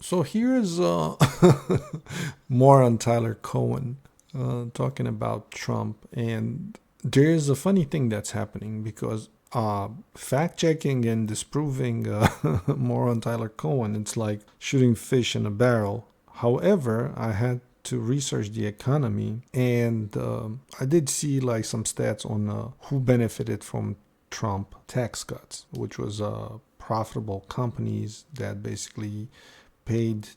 So here's more on Tyler Cohen talking about Trump. And there's a funny thing that's happening because fact checking and disproving more on Tyler Cohen, it's like shooting fish in a barrel. However, I had to research the economy, and I did see like some stats on who benefited from Trump tax cuts, which was profitable companies that basically paid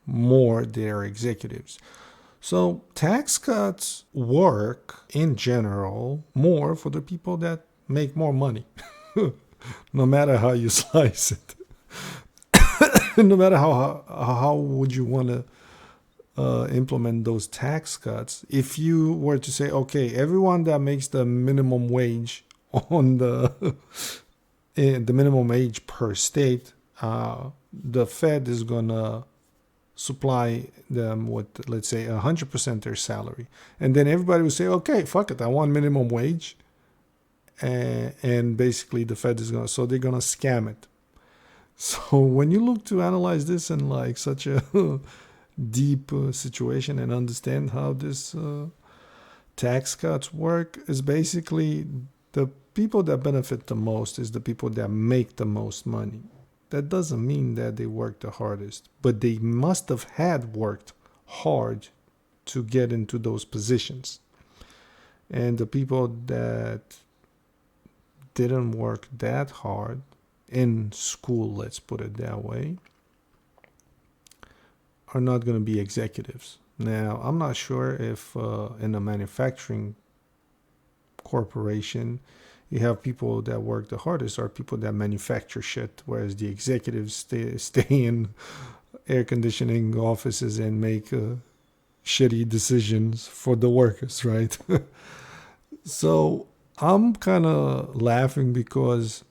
more their executives. So tax cuts work in general more for the people that make more money, no matter how you slice it. No matter how would you want to implement those tax cuts. If you were to say, okay, everyone that makes the minimum wage on the minimum wage per state, the Fed is gonna supply them with, let's say, 100% their salary, and then everybody would say, okay, fuck it, I want minimum wage, and basically the Fed is gonna, so they're gonna scam it. So when you look to analyze this in like such a deep situation and understand how this tax cuts work, is basically the people that benefit the most is the people that make the most money. That doesn't mean that they work the hardest, but they must have had worked hard to get into those positions. And the people that didn't work that hard in school, let's put it that way, are not going to be executives. Now, I'm not sure if in a manufacturing corporation you have people that work the hardest or people that manufacture shit, whereas the executives stay in air conditioning offices and make shitty decisions for the workers, right? So I'm kind of laughing because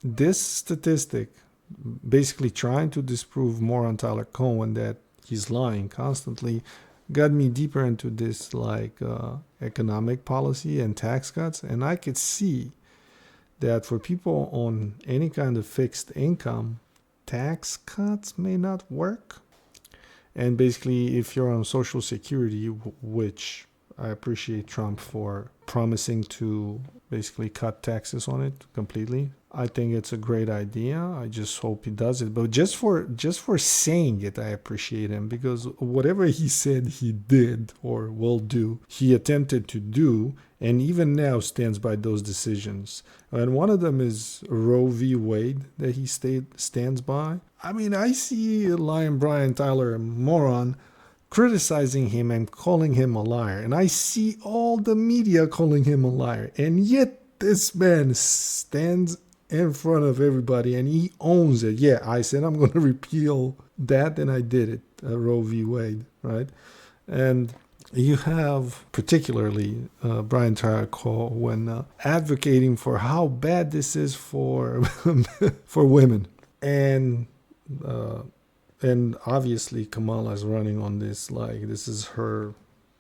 this statistic, basically trying to disprove more on Tyler Cohen that he's lying constantly, got me deeper into this like economic policy and tax cuts, and I could see that for people on any kind of fixed income, tax cuts may not work. And basically, if you're on Social Security, which I appreciate Trump for promising to basically cut taxes on it completely. I think it's a great idea. I just hope he does it. But just for saying it, I appreciate him, because whatever he said he did or will do, he attempted to do, and even now stands by those decisions. And one of them is Roe v. Wade that he stands by. I mean, I see Lion Brian Tyler, a moron, criticizing him and calling him a liar. And I see all the media calling him a liar. And yet this man stands in front of everybody and he owns it. Yeah, I said I'm going to repeal that, and I did it, Roe v. Wade, right? And you have particularly Brian Tyler when advocating for how bad this is for for women. And obviously Kamala is running on this, like this is her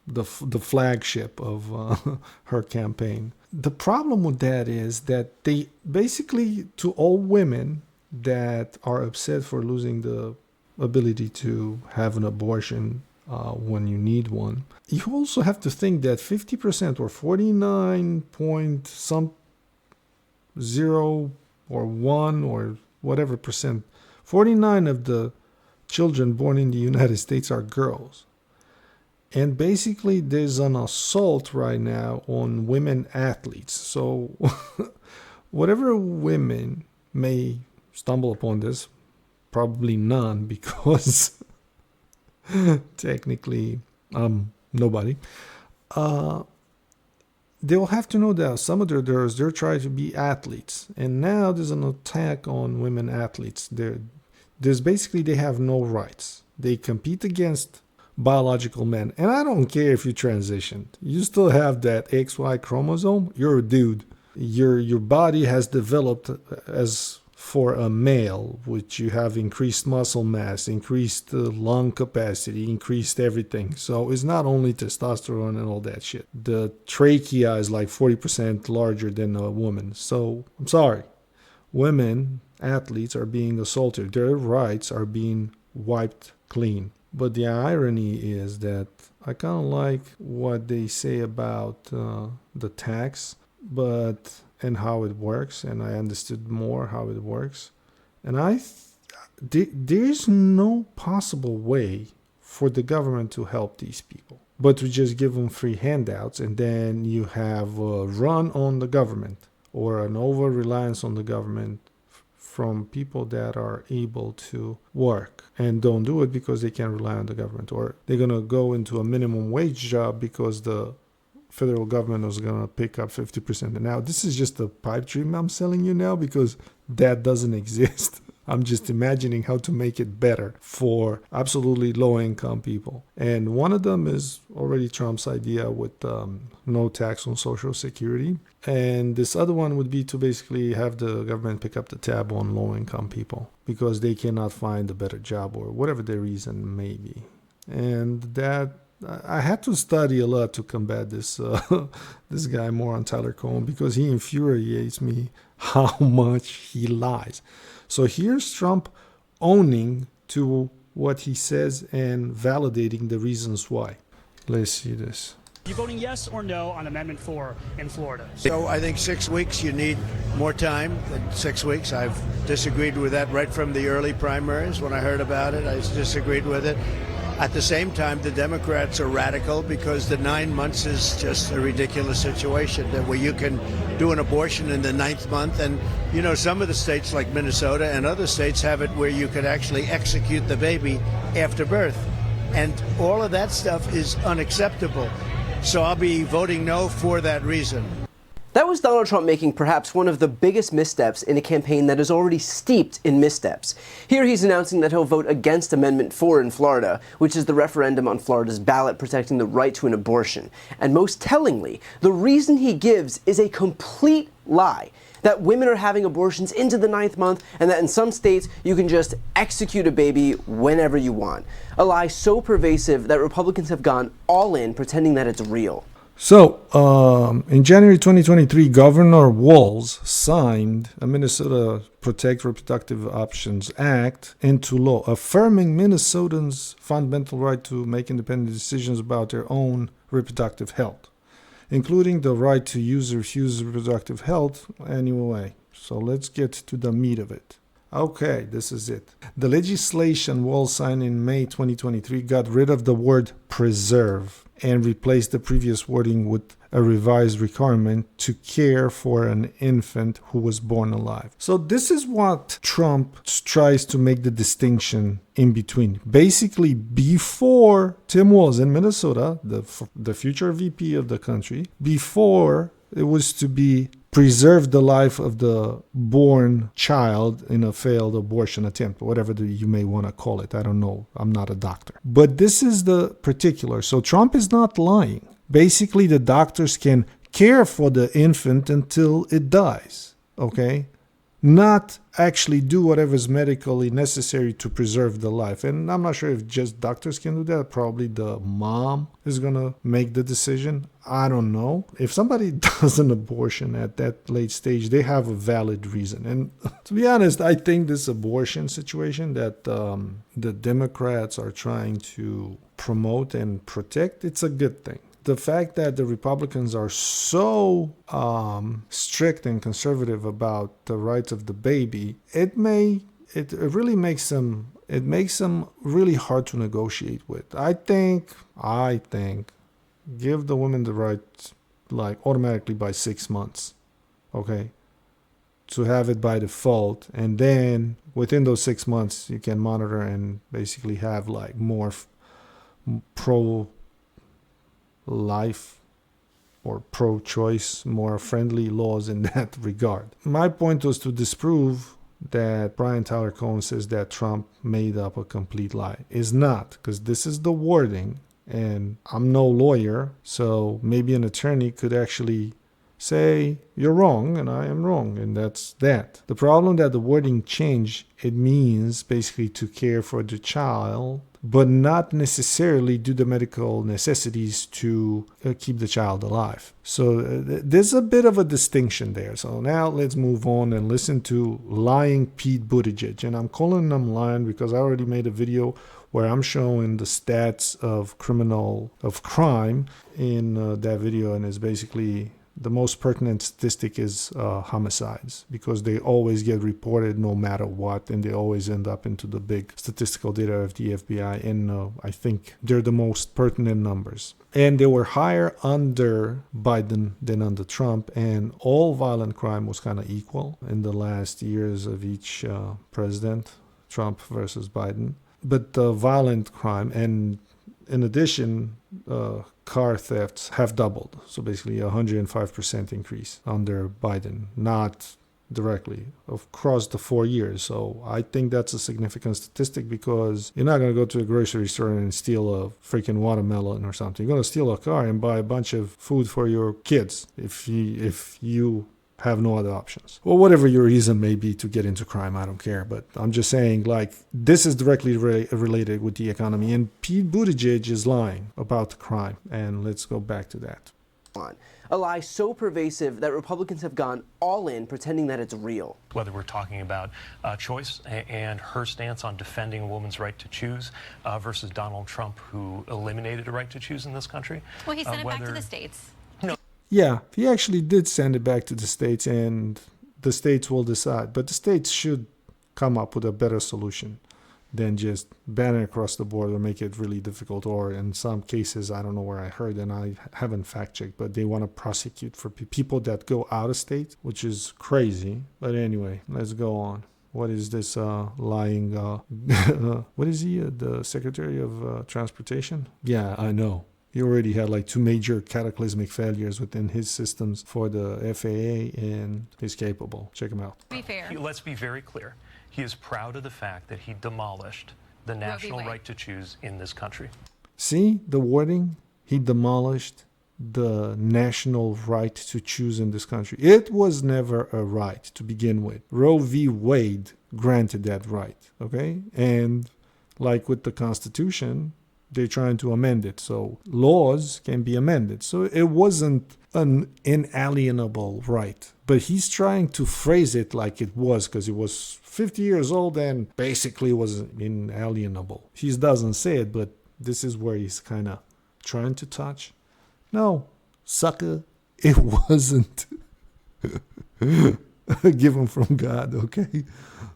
the flagship of her campaign. The problem with that is that they basically, to all women that are upset for losing the ability to have an abortion when you need one, you also have to think that 50% or 49 point some 0 or 1 or whatever percent, 49 of the children born in the United States are girls. And basically, there's an assault right now on women athletes. So, whatever women may stumble upon this, probably none, because technically, nobody. They'll have to know that some of their girls, they're trying to be athletes. And now there's an attack on women athletes. There's basically, they have no rights. They compete against biological men. And I don't care if you transitioned. You still have that XY chromosome. You're a dude. Your body has developed as for a male, which you have increased muscle mass, increased lung capacity, increased everything. So it's not only testosterone and all that shit. The trachea is like 40% larger than a woman. So I'm sorry. Women athletes are being assaulted. Their rights are being wiped clean. But the irony is that I kind of like what they say about the tax, and how it works, and I understood more how it works. And there's no possible way for the government to help these people, but to just give them free handouts, and then you have a run on the government or an over reliance on the government from people that are able to work and don't do it because they can't rely on the government, or they're going to go into a minimum wage job because the federal government is going to pick up 50%. And now this is just a pipe dream I'm selling you now, because that doesn't exist. I'm just imagining how to make it better for absolutely low-income people. And one of them is already Trump's idea with no tax on Social Security. And this other one would be to basically have the government pick up the tab on low-income people because they cannot find a better job or whatever their reason may be. And that I had to study a lot to combat this this guy more on Tyler Cohen, because he infuriates me how much he lies. So here's Trump owning to what he says and validating the reasons why. Let's see this. You voting yes or no on Amendment 4 in Florida? So I think 6 weeks, you need more time than 6 weeks. I've disagreed with that right from the early primaries. When I heard about it, I disagreed with it. At the same time, the Democrats are radical because the 9 months is just a ridiculous situation where you can do an abortion in the 9th month. And, you know, some of the states like Minnesota and other states have it where you could actually execute the baby after birth. And all of that stuff is unacceptable. So I'll be voting no for that reason. That was Donald Trump making perhaps one of the biggest missteps in a campaign that is already steeped in missteps. Here he's announcing that he'll vote against Amendment 4 in Florida, which is the referendum on Florida's ballot protecting the right to an abortion. And most tellingly, the reason he gives is a complete lie. That women are having abortions into the 9th month, and that in some states you can just execute a baby whenever you want. A lie so pervasive that Republicans have gone all in pretending that it's real. So, in January 2023, Governor Walz signed a Minnesota Protect Reproductive Options Act into law, affirming Minnesotans' fundamental right to make independent decisions about their own reproductive health, including the right to use or refuse reproductive health anyway. So let's get to the meat of it. Okay, this is it. The legislation Walz signed in May 2023 got rid of the word preserve and replaced the previous wording with a revised requirement to care for an infant who was born alive. So this is what Trump tries to make the distinction in between. Basically, before Tim Walz in Minnesota, the future VP of the country, before it was to be preserve the life of the born child in a failed abortion attempt, whatever you may want to call it. I don't know. I'm not a doctor. But this is the particular. So Trump is not lying. Basically, the doctors can care for the infant until it dies, okay? Not actually do whatever is medically necessary to preserve the life. And I'm not sure if just doctors can do that. Probably the mom is going to make the decision. I don't know. If somebody does an abortion at that late stage, they have a valid reason. And to be honest, I think this abortion situation that the Democrats are trying to promote and protect, it's a good thing. The fact that the Republicans are so strict and conservative about the rights of the baby, it really makes them really hard to negotiate with. I think give the women the right, like automatically by 6 months, okay, to have it by default, and then within those 6 months you can monitor and basically have like more pro-life or pro-choice, more friendly laws in that regard. My point was to disprove that Brian Tyler Cohen says that Trump made up a complete lie. Is not, because this is the wording, and I'm no lawyer, so maybe an attorney could actually say you're wrong and I am wrong, and that's that. The problem that the wording change, it means basically to care for the child, but not necessarily do the medical necessities to keep the child alive. So there's a bit of a distinction there. So now let's move on and listen to lying Pete Buttigieg. And I'm calling him lying because I already made a video where I'm showing the stats of crime in that video, and it's basically the most pertinent statistic is homicides, because they always get reported no matter what, and they always end up into the big statistical data of the FBI, and I think they're the most pertinent numbers. And they were higher under Biden than under Trump, and all violent crime was kind of equal in the last years of each president, Trump versus Biden. But violent crime, and in addition, car thefts have doubled. So basically 105% increase under Biden, not directly across the 4 years. So I think that's a significant statistic, because you're not going to go to a grocery store and steal a freaking watermelon or something. You're going to steal a car and buy a bunch of food for your kids if you have no other options, or whatever your reason may be to get into crime. I don't care, but I'm just saying, like, this is directly related with the economy, and Pete Buttigieg is lying about the crime. And let's go back to that. A lie so pervasive that Republicans have gone all in, pretending that it's real. Whether we're talking about choice and her stance on defending a woman's right to choose versus Donald Trump, who eliminated a right to choose in this country. Well, he sent it back to the states. Yeah, he actually did send it back to the states, and the states will decide. But the states should come up with a better solution than just ban it across the board or make it really difficult. Or in some cases, I don't know where I heard, and I haven't fact-checked, but they want to prosecute for people that go out of state, which is crazy. But anyway, let's go on. What is this lying? What is he? The Secretary of Transportation? Yeah, I know. He already had like 2 major cataclysmic failures within his systems for the FAA, and he's capable. Check him out. To be fair. Let's be very clear. He is proud of the fact that he demolished the national right to choose in this country. See the wording? He demolished the national right to choose in this country. It was never a right to begin with. Roe v. Wade granted that right, okay? And like with the Constitution, they're trying to amend it, so laws can be amended. So it wasn't an inalienable right, but he's trying to phrase it like it was, because he was 50 years old and basically was inalienable. He doesn't say it, but this is where he's kind of trying to touch. No, sucker, it wasn't given from God, okay?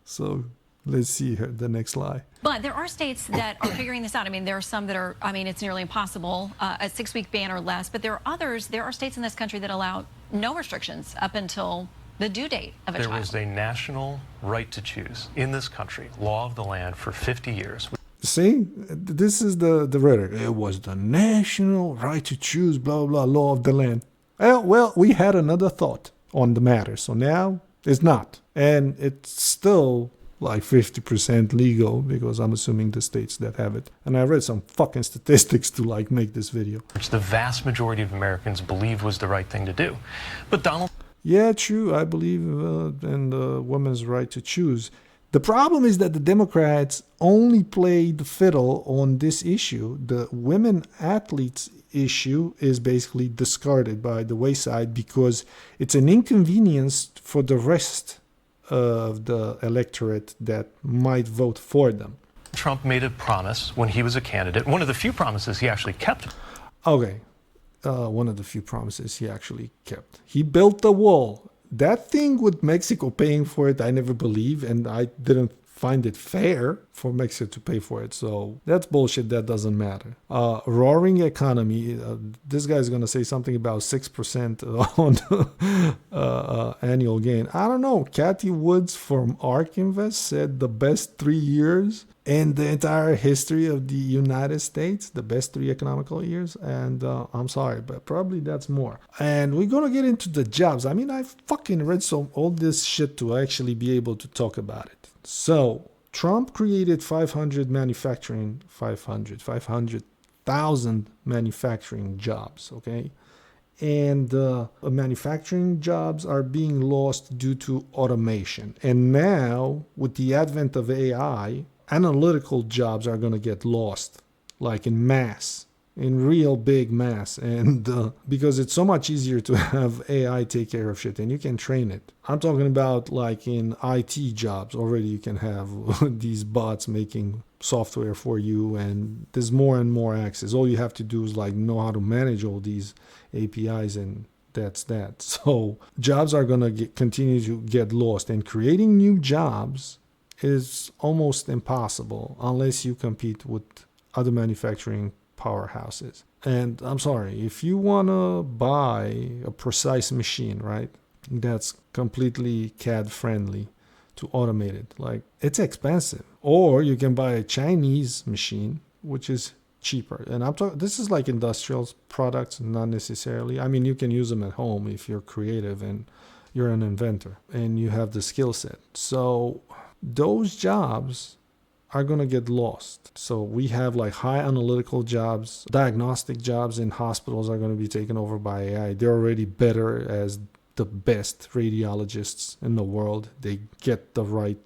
So let's see the next lie. But there are states that are figuring this out. I mean, there are some that are, I mean, it's nearly impossible, a 6-week ban or less. But there are others, there are states in this country that allow no restrictions up until the due date of a child. There was a national right to choose in this country, law of the land, for 50 years. See, this is the rhetoric. It was the national right to choose, blah, blah, blah, law of the land. Well, we had another thought on the matter. So now it's not. And it's still like 50% legal, because I'm assuming the states that have it. And I read some fucking statistics to like make this video. Which the vast majority of Americans believe was the right thing to do. But Donald... Yeah, true. I believe in the woman's right to choose. The problem is that the Democrats only play the fiddle on this issue. The women athletes issue is basically discarded by the wayside because it's an inconvenience for the rest of the electorate that might vote for them. Trump made a promise when he was a candidate. One of the few promises he actually kept. Okay. One of the few promises he actually kept. He built the wall. That thing with Mexico paying for it, I never believe, and I didn't find it fair for Mexico to pay for it. So that's bullshit. That doesn't matter. Roaring economy. This guy's going to say something about 6% on annual gain. I don't know. Kathy Woods from ARK Invest said the best 3 years in the entire history of the United States, the best 3 economical years. And I'm sorry, but probably that's more. And we're going to get into the jobs. I mean, I fucking read all this shit to actually be able to talk about it. So Trump created 500,000 manufacturing jobs, okay? and manufacturing jobs are being lost due to automation. And now, with the advent of AI, analytical jobs are going to get lost, like in mass, in real big mass. And because it's so much easier to have AI take care of shit and you can train it. I'm talking about like in IT jobs. Already you can have these bots making software for you, and there's more and more access. All you have to do is like know how to manage all these APIs, and that's that. So jobs are going to continue to get lost, and creating new jobs is almost impossible unless you compete with other manufacturing powerhouses. And I'm sorry, if you want to buy a precise machine, right, that's completely CAD friendly to automate it, like, it's expensive. Or you can buy a Chinese machine, which is cheaper. And I'm talking, this is like industrial products, not necessarily. I mean, you can use them at home if you're creative and you're an inventor and you have the skill set. So those jobs are going to get lost. So we have like high analytical jobs, diagnostic jobs in hospitals are going to be taken over by AI. They're already better as the best radiologists in the world. They get the right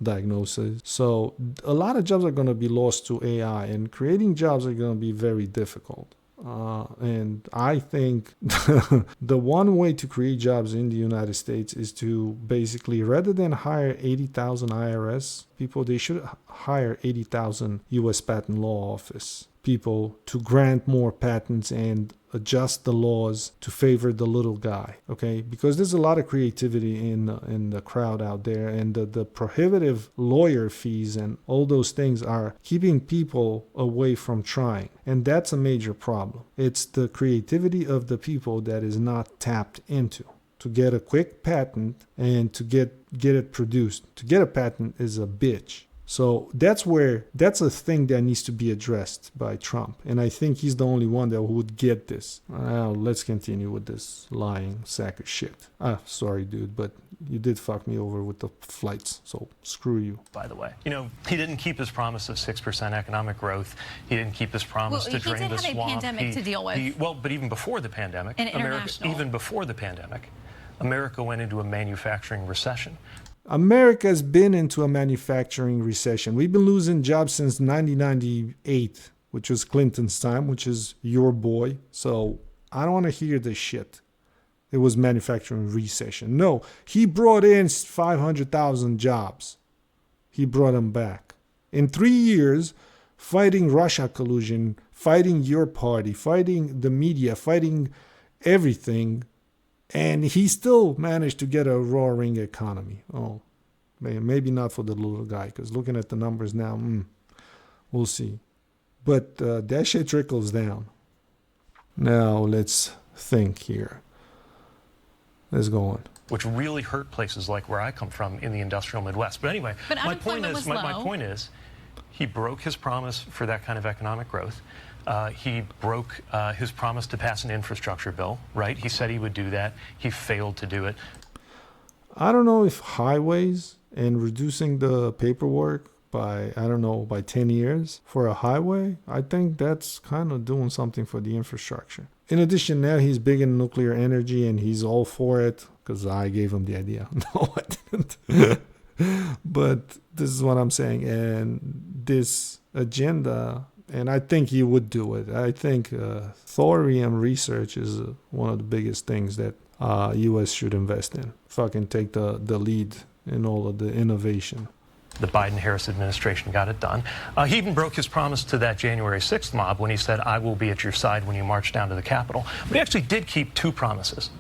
diagnosis. So a lot of jobs are going to be lost to AI, and creating jobs are going to be very difficult. And I think the one way to create jobs in the United States is to basically, rather than hire 80,000 IRS people, they should hire 80,000 U.S. Patent Law Office people to grant more patents and adjust the laws to favor the little guy, okay? Because there's a lot of creativity in the crowd out there, and the prohibitive lawyer fees and all those things are keeping people away from trying, and that's a major problem. It's the creativity of the people that is not tapped into to get a quick patent and to get it produced. To get a patent is a bitch. So that's a thing that needs to be addressed by Trump. And I think he's the only one that would get this. Let's continue with this lying sack of shit. Sorry, dude, but you did fuck me over with the flights. So screw you. By the way, he didn't keep his promise of 6% economic growth. He didn't keep his promise to drain the swamp. He did have a pandemic to deal with. But even before the pandemic, America went into a manufacturing recession. America's been into a manufacturing recession. We've been losing jobs since 1998, which was Clinton's time, which is your boy. So I don't want to hear this shit. It was manufacturing recession. No, he brought in 500,000 jobs. He brought them back. In 3 years, fighting Russia collusion, fighting your party, fighting the media, fighting everything, and he still managed to get a roaring economy. Oh, maybe not for the little guy, because looking at the numbers now, we'll see. But that shit trickles down. Now let's think here. Let's go on. Which really hurt places like where I come from in the industrial Midwest. But anyway, my point is, he broke his promise for that kind of economic growth. He broke his promise to pass an infrastructure bill, right? He said he would do that. He failed to do it. I don't know if highways and reducing the paperwork by 10 years for a highway, I think that's kind of doing something for the infrastructure. In addition, now he's big in nuclear energy and he's all for it because I gave him the idea. No, I didn't. But this is what I'm saying. And this agenda, and I think he would do it. I think thorium research is one of the biggest things that U.S. should invest in. Fucking take the lead in all of the innovation. The Biden-Harris administration got it done. He even broke his promise to that January 6th mob when he said, I will be at your side when you march down to the Capitol. But he actually did keep two promises.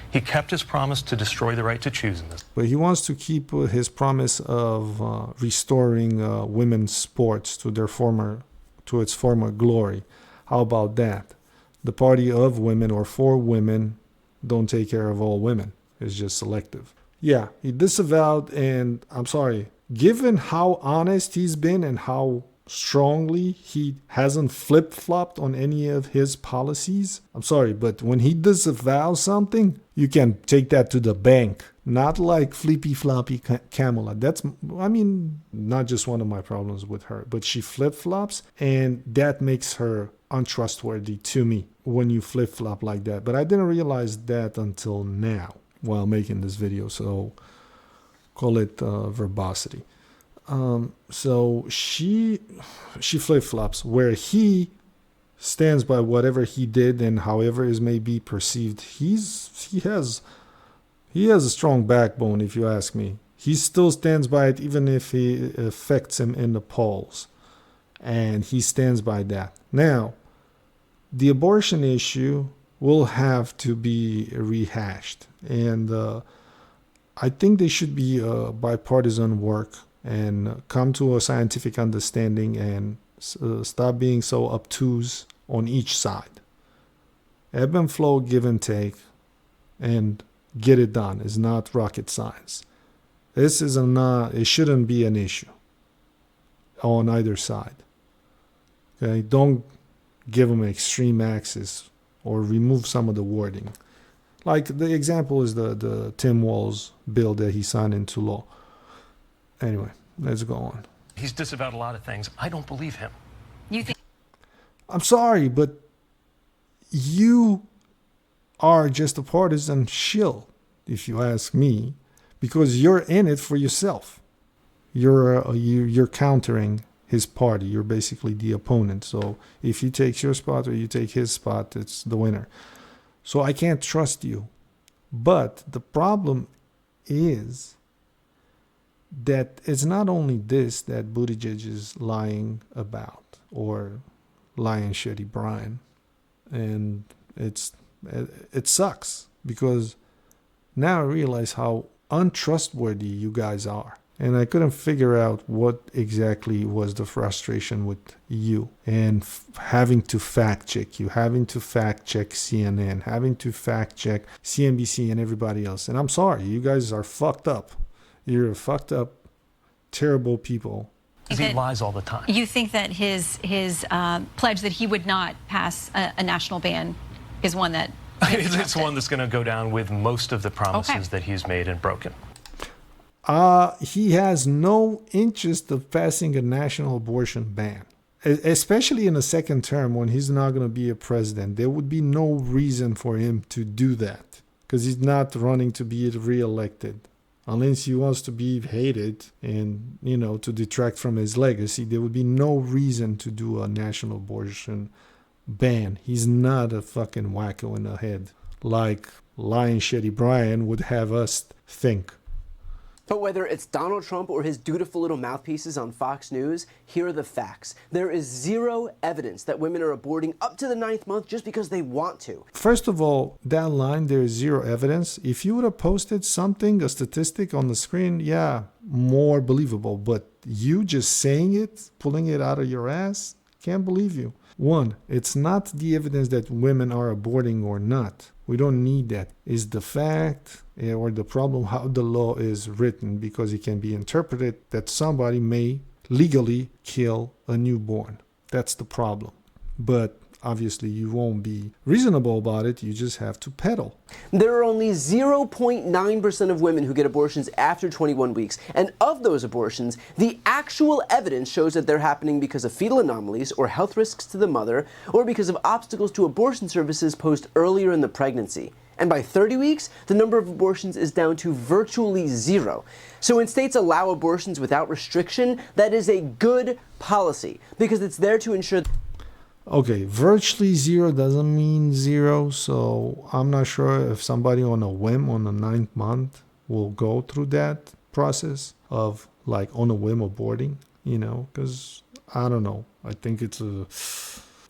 He kept his promise to destroy the right to choose in this. But he wants to keep his promise of restoring women's sports to its former glory. How about that? The party of women or for women don't take care of all women. It's just selective. Yeah, he disavowed, and I'm sorry, given how honest he's been and how strongly he hasn't flip-flopped on any of his policies. I'm sorry, but when he disavows something, you can take that to the bank. Not like flippy-floppy Kamala. That's, I mean, not just one of my problems with her, but she flip-flops, and that makes her untrustworthy to me when you flip-flop like that. But I didn't realize that until now while making this video, so call it verbosity. So she flip-flops where he stands by whatever he did, and however it may be perceived. He has a strong backbone, if you ask me. He still stands by it even if it affects him in the polls, and he stands by that. Now, the abortion issue will have to be rehashed, and I think they should be bipartisan work and come to a scientific understanding and stop being so obtuse on each side. Ebb and flow, give and take, and get it done. It's not rocket science. This is it shouldn't be an issue on either side. Okay, don't give them extreme axis or remove some of the wording. Like the example is the Tim Walz bill that he signed into law. Anyway, let's go on. He's disavowed a lot of things. I don't believe him. You think? I'm sorry, but you are just a partisan shill, if you ask me, because you're in it for yourself. You're countering his party. You're basically the opponent. So if he takes your spot or you take his spot, it's the winner. So I can't trust you. But the problem is that it's not only this that Buttigieg is lying about, or lying shitty Brian, and it sucks because now I realize how untrustworthy you guys are, and I couldn't figure out what exactly was the frustration with you and having to fact check you, having to fact check CNN, having to fact check CNBC and everybody else. And I'm sorry, you guys are fucked up. You're fucked up, terrible people. He lies all the time. You think that his pledge that he would not pass a national ban is one that it's one that's going to go down with most of the promises that he's made and broken. He has no interest of passing a national abortion ban, especially in a second term when he's not going to be a president. There would be no reason for him to do that because he's not running to be reelected. Unless he wants to be hated and, to detract from his legacy, there would be no reason to do a national abortion ban. He's not a fucking wacko in the head like lying shitty Brian would have us think. But whether it's Donald Trump or his dutiful little mouthpieces on Fox News, here are the facts. There is zero evidence that women are aborting up to the 9th month just because they want to. First of all, that line, there is zero evidence. If you would have posted something, a statistic on the screen, yeah, more believable. But you just saying it, pulling it out of your ass, can't believe you. One, it's not the evidence that women are aborting or not. We don't need that. It's the fact or the problem how the law is written, because it can be interpreted that somebody may legally kill a newborn. That's the problem. But obviously you won't be reasonable about it. You just have to peddle. There are only 0.9% of women who get abortions after 21 weeks. And of those abortions, the actual evidence shows that they're happening because of fetal anomalies or health risks to the mother, or because of obstacles to abortion services posed earlier in the pregnancy. And by 30 weeks, the number of abortions is down to virtually zero. So when states allow abortions without restriction, that is a good policy because it's there to ensure. Okay, virtually zero doesn't mean zero, so I'm not sure if somebody on a whim on the 9th month will go through that process of like on a whim aborting, because I don't know. I think it's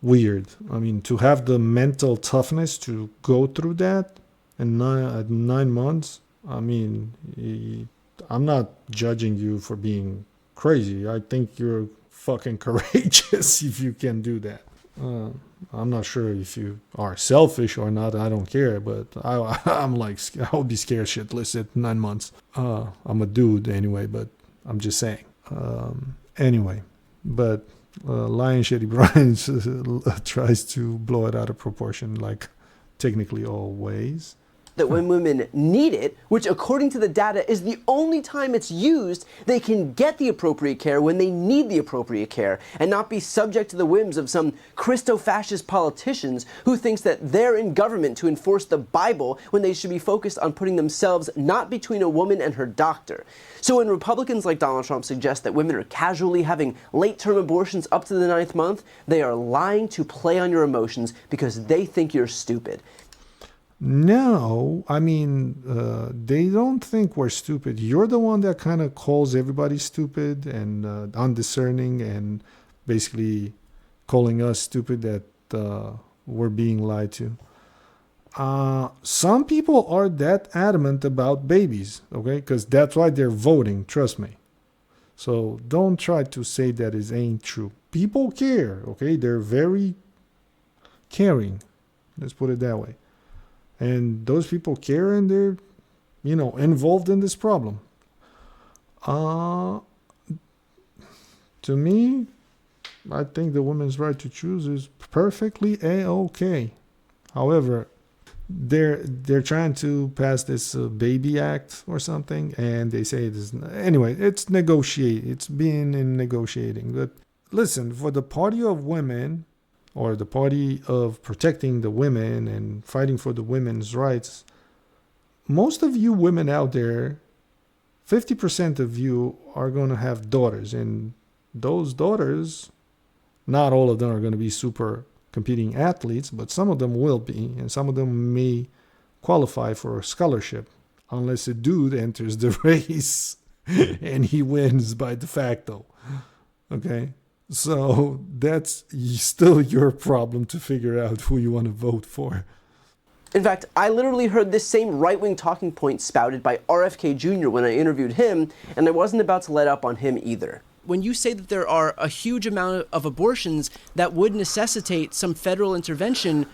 weird. I mean, to have the mental toughness to go through that and at 9 months, I mean, I'm not judging you for being crazy. I think you're fucking courageous if you can do that. I'm not sure if you are selfish or not. I don't care, but I'm like, I would be scared shitless at 9 months. I'm a dude anyway, but I'm just saying. Anyway, but Lion Shady Brian tries to blow it out of proportion, like technically always. That when women need it, which according to the data is the only time it's used, they can get the appropriate care when they need the appropriate care and not be subject to the whims of some Christo-fascist politicians who thinks that they're in government to enforce the Bible when they should be focused on putting themselves not between a woman and her doctor. So when Republicans like Donald Trump suggest that women are casually having late-term abortions up to the 9th month, they are lying to play on your emotions because they think you're stupid. No, I mean, they don't think we're stupid. You're the one that kind of calls everybody stupid and undiscerning and basically calling us stupid that we're being lied to. Some people are that adamant about babies, okay? Because that's why they're voting, trust me. So don't try to say that it ain't true. People care, okay? They're very caring. Let's put it that way. And those people care and they're, involved in this problem. To me, I think the woman's right to choose is perfectly A-okay. However, they're trying to pass this baby act or something, and they say it's negotiate. It's being in negotiating. But listen, for the party of women, or the party of protecting the women and fighting for the women's rights, most of you women out there, 50% of you are going to have daughters. And those daughters, not all of them are going to be super competing athletes, but some of them will be. And some of them may qualify for a scholarship unless a dude enters the race and he wins by de facto. Okay? So that's still your problem to figure out who you want to vote for. In fact, I literally heard this same right-wing talking point spouted by RFK Jr. when I interviewed him, and I wasn't about to let up on him either. When you say that there are a huge amount of abortions that would necessitate some federal intervention,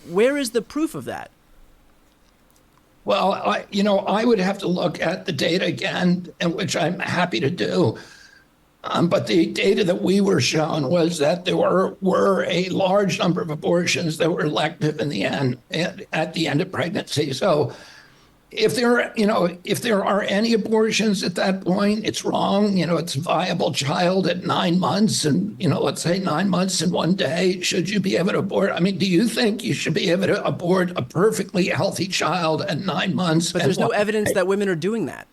where is the proof of that? Well, I would have to look at the data again, which I'm happy to do. But the data that we were shown was that there were a large number of abortions that were elective in the end, at the end of pregnancy. So if there are any abortions at that point, it's wrong. It's a viable child at 9 months and, let's say 9 months and 1 day. Should you be able to abort? I mean, do you think you should be able to abort a perfectly healthy child at 9 months? But there's no evidence that women are doing that.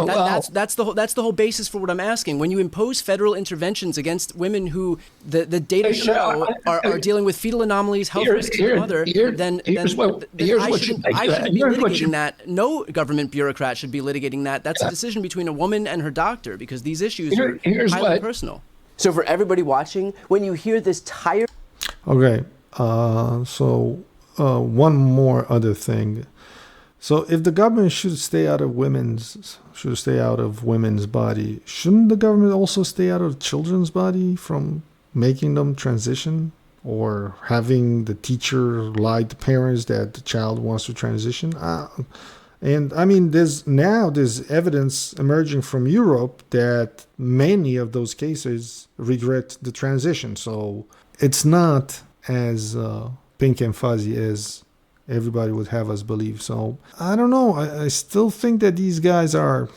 That's the whole basis for what I'm asking. When you impose federal interventions against women who the data show are dealing with fetal anomalies, health risks to the mother, then I shouldn't be litigating that. No government bureaucrat should be litigating that. That's a decision between a woman and her doctor because these issues are highly personal. So for everybody watching, when you hear this tired... Okay, so one more other thing. So if the government should stay out of women's body, shouldn't the government also stay out of children's body from making them transition or having the teacher lie to parents that the child wants to transition? And I mean, there's evidence emerging from Europe that many of those cases regret the transition. So it's not as pink and fuzzy as everybody would have us believe. So I don't know. I still think that these guys are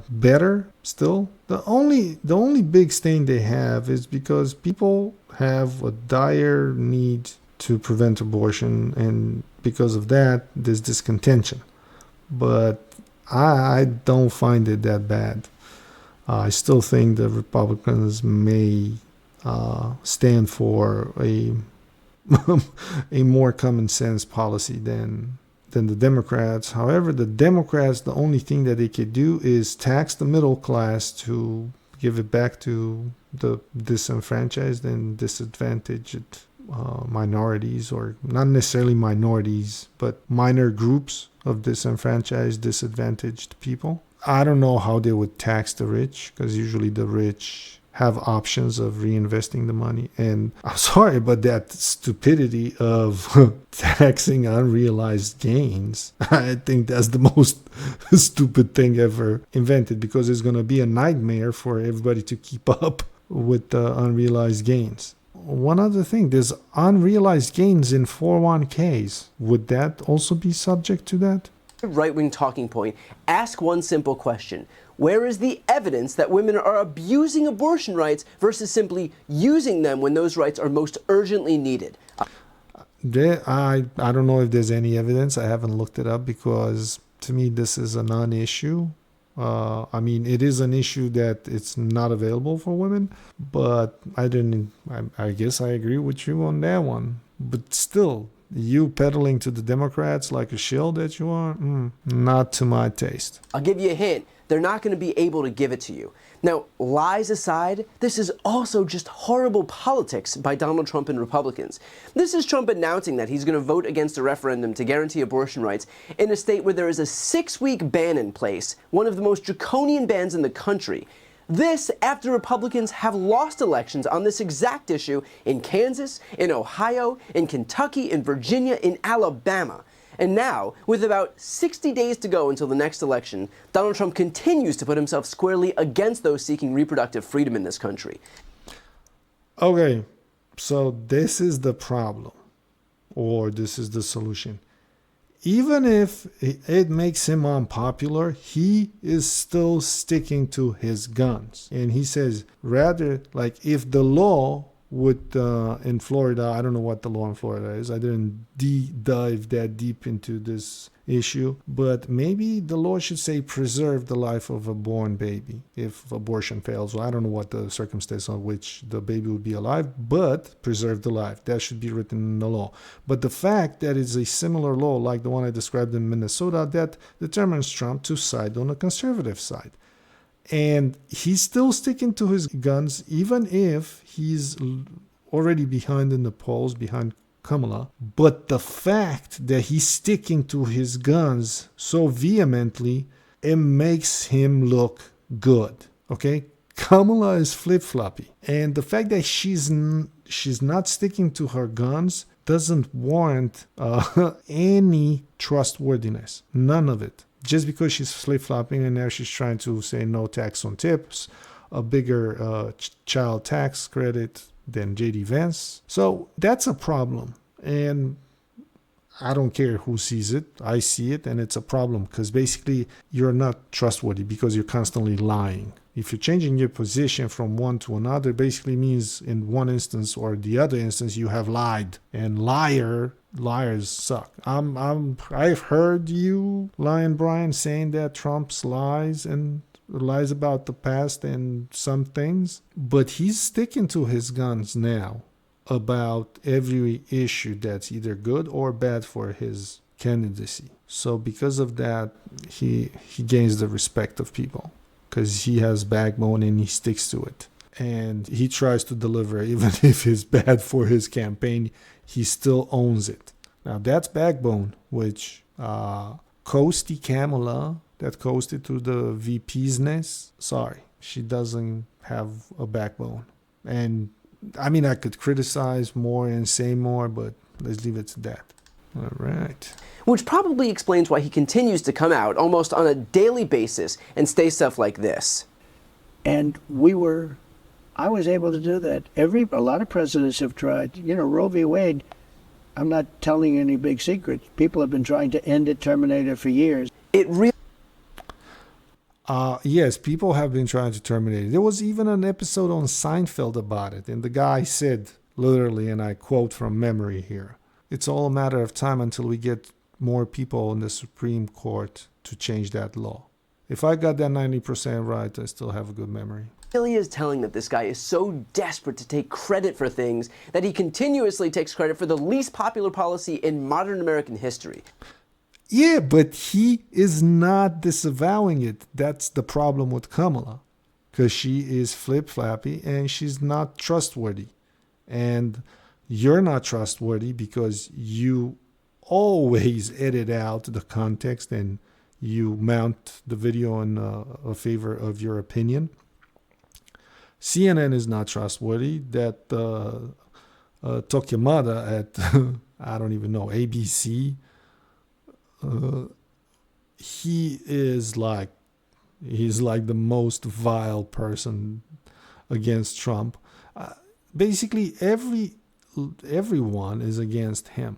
better still. The only big stain they have is because people have a dire need to prevent abortion, and because of that, there's this contention. But I don't find it that bad. I still think the Republicans may stand for a more common sense policy than the Democrats. However, the Democrats, the only thing that they could do is tax the middle class to give it back to the disenfranchised and disadvantaged minorities, or not necessarily minorities, but minor groups of disenfranchised, disadvantaged people. I don't know how they would tax the rich, because usually the rich have options of reinvesting the money. And I'm sorry, but that stupidity of taxing unrealized gains, I think that's the most stupid thing ever invented, because it's going to be a nightmare for everybody to keep up with unrealized gains. One other thing, there's unrealized gains in 401ks. Would that also be subject to that? Right-wing talking point, ask one simple question. Where is the evidence that women are abusing abortion rights versus simply using them when those rights are most urgently needed? I don't know if there's any evidence. I haven't looked it up because to me this is a non-issue. I mean, it is an issue that it's not available for women, but I guess I agree with you on that one. But still, you peddling to the Democrats like a shill that you are, not to my taste. I'll give you a hint. They're not going to be able to give it to you. Now, lies aside, this is also just horrible politics by Donald Trump and Republicans. This is Trump announcing that he's going to vote against a referendum to guarantee abortion rights in a state where there is a 6-week ban in place, one of the most draconian bans in the country. This after Republicans have lost elections on this exact issue in Kansas, in Ohio, in Kentucky, in Virginia, in Alabama. And now, with about 60 days to go until the next election, Donald Trump continues to put himself squarely against those seeking reproductive freedom in this country. Okay, so this is the problem, or this is the solution. Even if it makes him unpopular, he is still sticking to his guns. And he says, rather, like, if the law would, in Florida, I don't know what the law in Florida is. I didn't dive that deep into this issue. But maybe the law should say preserve the life of a born baby if abortion fails. Well, I don't know what the circumstance on which the baby would be alive, but preserve the life. That should be written in the law. But the fact that it's a similar law like the one I described in Minnesota, that determines Trump to side on the conservative side. And he's still sticking to his guns, even if he's already behind in the polls, behind Kamala. But the fact that he's sticking to his guns so vehemently, it makes him look good. Okay? Kamala is flip-floppy. And the fact that she's not sticking to her guns doesn't warrant any trustworthiness. None of it. Just because she's flip-flopping and now she's trying to say no tax on tips, a bigger child tax credit than J.D. Vance. So that's a problem. And I don't care who sees it. I see it, and it's a problem because basically you're not trustworthy because you're constantly lying. If you're changing your position from one to another, basically means in one instance or the other instance you have lied. And liars suck. I've heard you, Lion Brian, saying that Trump's lies about the past and some things, but he's sticking to his guns now about every issue that's either good or bad for his candidacy. So because of that, he gains the respect of people because he has backbone and he sticks to it. And he tries to deliver, even if it's bad for his campaign, he still owns it. Now that's backbone, which Coasty Kamala, that coasted to the VP's nest, sorry, she doesn't have a backbone. And I mean, I could criticize more and say more, but let's leave it to that. All right. Which probably explains why he continues to come out almost on a daily basis and say stuff like this. And I was able to do that. A lot of presidents have tried. You know, Roe v. Wade, I'm not telling you any big secrets. People have been trying to end it, terminate it for years. Yes, people have been trying to terminate it. There was even an episode on Seinfeld about it, and the guy said, literally, and I quote from memory here, it's all a matter of time until we get more people in the Supreme Court to change that law. If I got that 90% right, I still have a good memory. Really is telling that this guy is so desperate to take credit for things that he continuously takes credit for the least popular policy in modern American history. Yeah, but he is not disavowing it. That's the problem with Kamala, because she is flip-floppy and she's not trustworthy. And you're not trustworthy because you always edit out the context and you mount the video in a favor of your opinion. CNN is not trustworthy. That Tokimada at, I don't even know, ABC, he's like the most vile person against Trump. Basically, everyone is against him,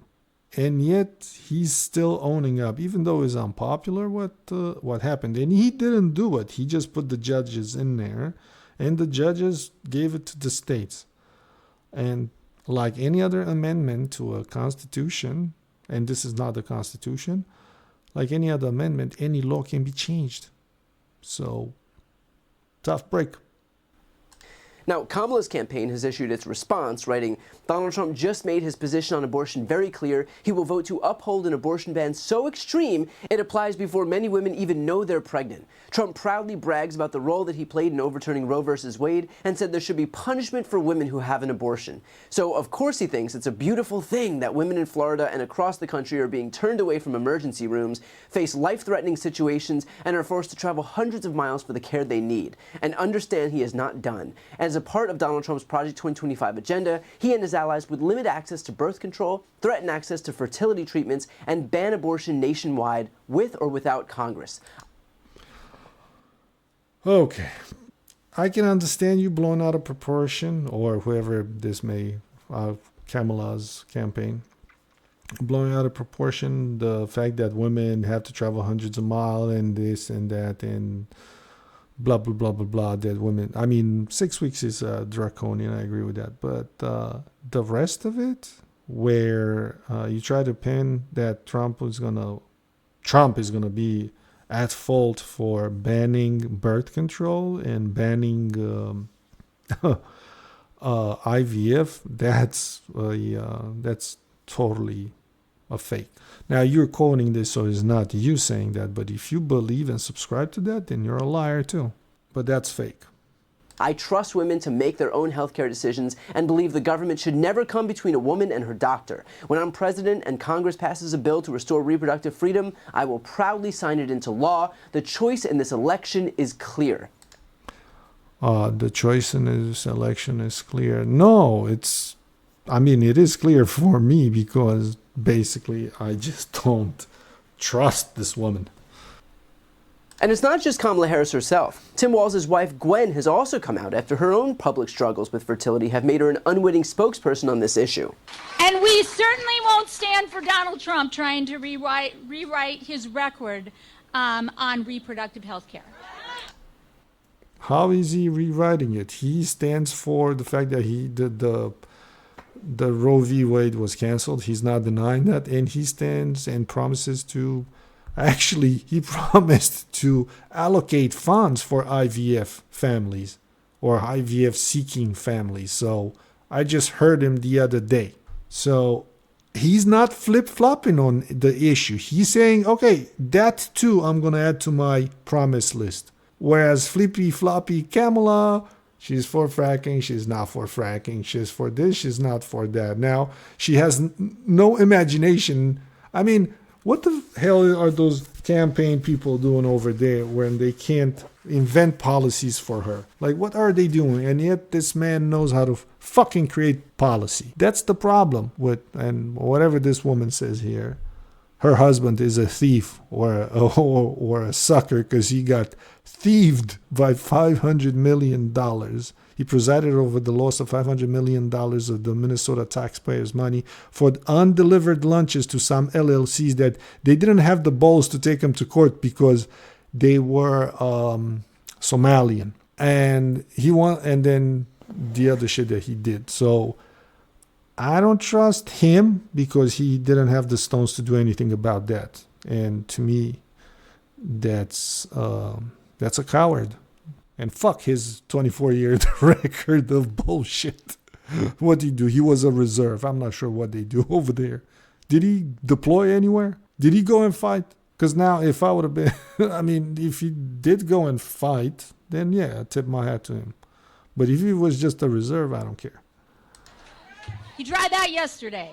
and yet he's still owning up, even though it's unpopular what happened. And he didn't do it. He just put the judges in there, and the judges gave it to the states. And like any other amendment to a constitution, and this is not the constitution, like any other amendment, any law can be changed. So, tough break. Now, Kamala's campaign has issued its response, writing, "Donald Trump just made his position on abortion very clear. He will vote to uphold an abortion ban so extreme it applies before many women even know they're pregnant." Trump proudly brags about the role that he played in overturning Roe versus Wade and said there should be punishment for women who have an abortion. So, of course, he thinks it's a beautiful thing that women in Florida and across the country are being turned away from emergency rooms, face life-threatening situations, and are forced to travel hundreds of miles for the care they need. And understand he is not done. As a part of Donald Trump's Project 2025 agenda, he and his allies would limit access to birth control, threaten access to fertility treatments, and ban abortion nationwide with or without Congress. Okay. I can understand you blowing out of proportion, or whoever this may, Kamala's campaign, blowing out of proportion the fact that women have to travel hundreds of miles and this and that and blah, blah, blah, blah, blah, that women, 6 weeks is draconian, I agree with that. But the rest of it, where you try to pin that Trump is going to be at fault for banning birth control and banning IVF, that's totally a fake. Now, you're quoting this, so it's not you saying that, but if you believe and subscribe to that, then you're a liar too. But that's fake. I trust women to make their own healthcare decisions and believe the government should never come between a woman and her doctor. When I'm president and Congress passes a bill to restore reproductive freedom, I will proudly sign it into law. The choice in this election is clear. The choice in this election is clear. No, it is clear for me because basically I just don't trust this woman. And it's not just Kamala Harris herself. Tim Walz's wife, Gwen, has also come out after her own public struggles with fertility have made her an unwitting spokesperson on this issue. And we certainly won't stand for Donald Trump trying to rewrite his record on reproductive health care. How is he rewriting it? He stands for the fact that the Roe v. Wade was canceled. He's not denying that. And he stands and promises to... Actually, he promised to allocate funds for IVF families or IVF-seeking families. So I just heard him the other day. So he's not flip-flopping on the issue. He's saying, okay, that too I'm going to add to my promise list. Whereas flippy-floppy Kamala, she's for fracking, she's not for fracking. She's for this, she's not for that. Now, she has no imagination. What the hell are those campaign people doing over there when they can't invent policies for her? Like, what are they doing? And yet this man knows how to fucking create policy. That's the problem with, and whatever this woman says here, her husband is a thief or a sucker because he got thieved by $500 million. He presided over the loss of $500 million of the Minnesota taxpayers' money for undelivered lunches to some LLCs that they didn't have the balls to take him to court because they were Somalian. And and then the other shit that he did. So I don't trust him because he didn't have the stones to do anything about that. And to me, that's a coward. And fuck his 24-year record of bullshit. What did he do? He was a reserve. I'm not sure what they do over there. Did he deploy anywhere? Did he go and fight? Because now, if I would have been, if he did go and fight, then yeah, I tip my hat to him. But if he was just a reserve, I don't care. You tried that yesterday.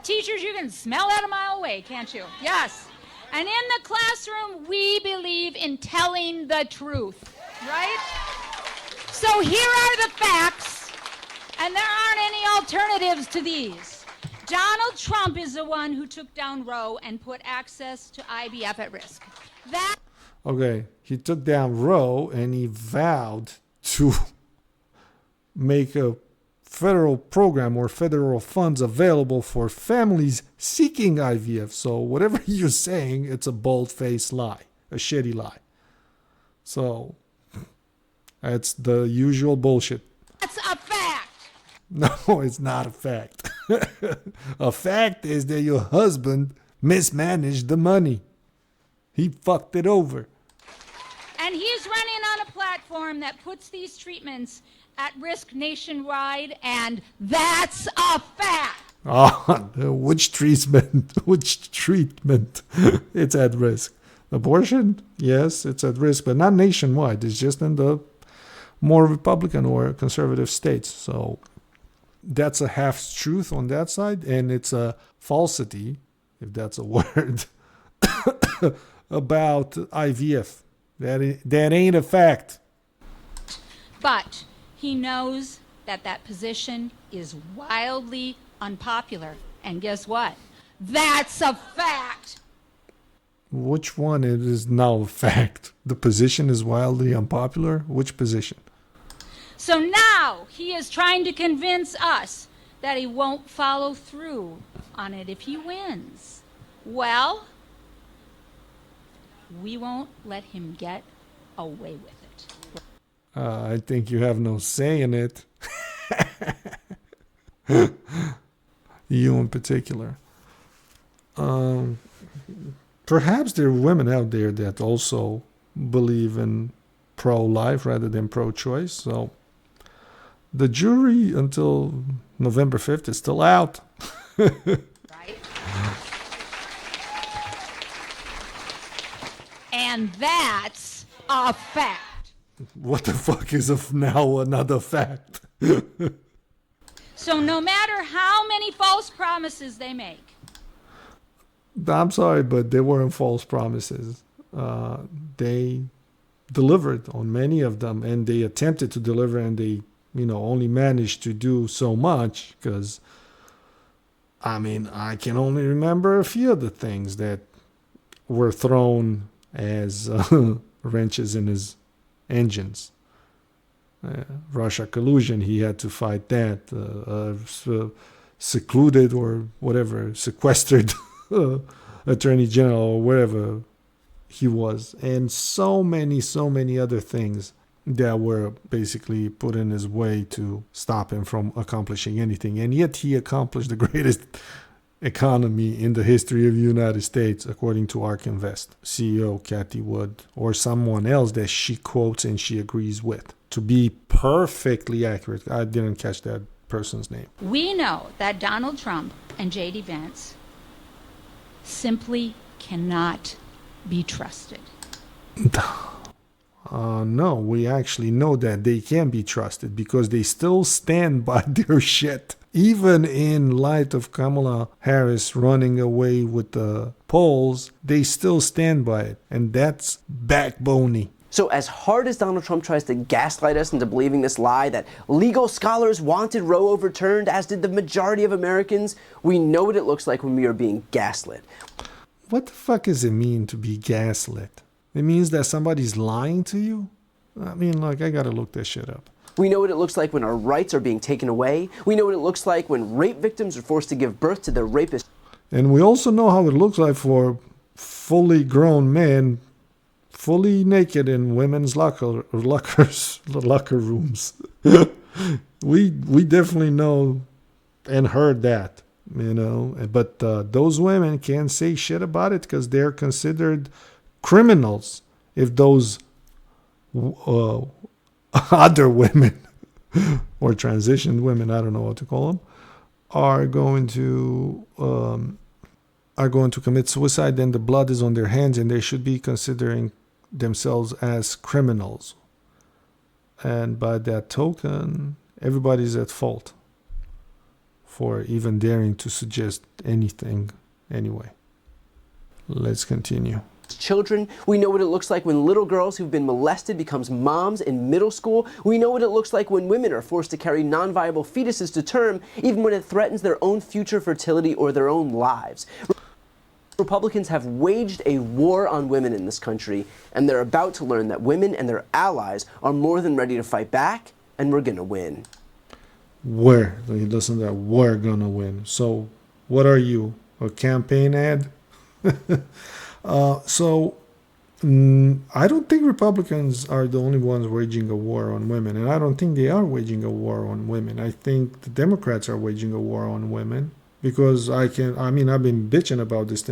Teachers, you can smell that a mile away, can't you? Yes. And in the classroom, we believe in telling the truth, right? So here are the facts, and there aren't any alternatives to these. Donald Trump is the one who took down Roe and put access to IVF at risk. Okay, he took down Roe and he vowed to make a federal program or federal funds available for families seeking IVF. So whatever you're saying, it's a bold-faced lie, a shitty lie. So it's the usual bullshit. That's a fact. No, it's not a fact. A fact is that your husband mismanaged the money. He fucked it over. And he's running on a platform that puts these treatments at risk nationwide, and that's a fact. Which treatment? Which treatment? It's at risk. Abortion? Yes, it's at risk, but not nationwide. It's just in the more Republican or conservative states. So that's a half-truth on that side, and it's a falsity, if that's a word, about IVF. That ain't a fact. But he knows that that position is wildly unpopular. And guess what? That's a fact. Which one is now a fact? The position is wildly unpopular? Which position? So now he is trying to convince us that he won't follow through on it if he wins. Well, we won't let him get away with it. I think you have no say in it. You in particular. Perhaps there are women out there that also believe in pro-life rather than pro-choice. So the jury until November 5th is still out. Right? And that's a fact. What the fuck is now another fact? So no matter how many false promises they make. I'm sorry, but they weren't false promises. They delivered on many of them, and they attempted to deliver, and they, only managed to do so much because, I can only remember a few of the things that were thrown as wrenches in his engines. Russia collusion, he had to fight that. Secluded or whatever, sequestered attorney general or wherever he was. And so many other things that were basically put in his way to stop him from accomplishing anything. And yet he accomplished the greatest economy in the history of the United States, according to ARK Invest CEO Kathy Wood, or someone else that she quotes and she agrees with. To be perfectly accurate, I didn't catch that person's name. We know that Donald Trump and J.D. Vance simply cannot be trusted. No, we actually know that they can be trusted because they still stand by their shit. Even in light of Kamala Harris running away with the polls, they still stand by it. And that's backboney. So as hard as Donald Trump tries to gaslight us into believing this lie that legal scholars wanted Roe overturned, as did the majority of Americans, we know what it looks like when we are being gaslit. What the fuck does it mean to be gaslit? It means that somebody's lying to you? I gotta look that shit up. We know what it looks like when our rights are being taken away. We know what it looks like when rape victims are forced to give birth to their rapists. And we also know how it looks like for fully grown men fully naked in women's locker rooms. we definitely know and heard that, But those women can't say shit about it because they're considered criminals if those other women or transitioned women, I don't know what to call them, are going to commit suicide. Then the blood is on their hands, and they should be considering themselves as criminals. And by that token, everybody's at fault for even daring to suggest anything anyway. Let's continue. Children. We know what it looks like when little girls who've been molested becomes moms in middle school. We know what it looks like when women are forced to carry non-viable fetuses to term, even when it threatens their own future fertility or their own lives. Republicans have waged a war on women in this country, and they're about to learn that women and their allies are more than ready to fight back, and we're gonna win. He listened that we're gonna win. So what are you, a campaign ad? I don't think Republicans are the only ones waging a war on women, and I don't think they are waging a war on women. I think the Democrats are waging a war on women, because I've been bitching about this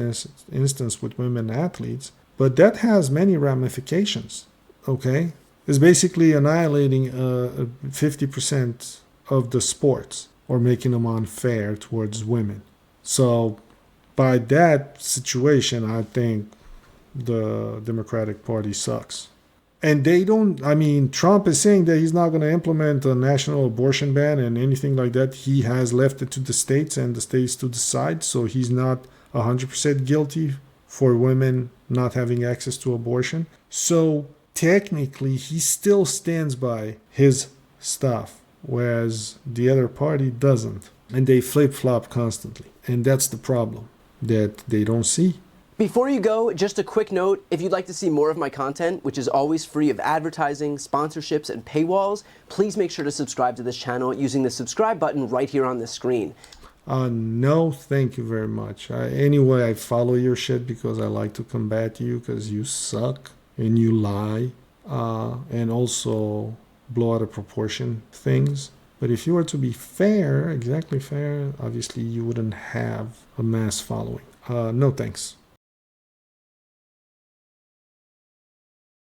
instance with women athletes, but that has many ramifications. Okay, it's basically annihilating 50% of the sports, or making them unfair towards women. So by that situation, I think the Democratic Party sucks. And they don't, Trump is saying that he's not going to implement a national abortion ban and anything like that. He has left it to the states and the states to decide. So he's not 100% guilty for women not having access to abortion. So technically, he still stands by his stuff, whereas the other party doesn't. And they flip-flop constantly. And that's the problem that they don't see. Before you go, just a quick note, if you'd like to see more of my content, which is always free of advertising, sponsorships, and paywalls, please make sure to subscribe to this channel using the subscribe button right here on the screen. No, thank you very much. Anyway, I follow your shit because I like to combat you, because you suck and you lie, and also blow out of proportion things. But if you were to be fair, exactly fair, obviously you wouldn't have a mass following. No thanks.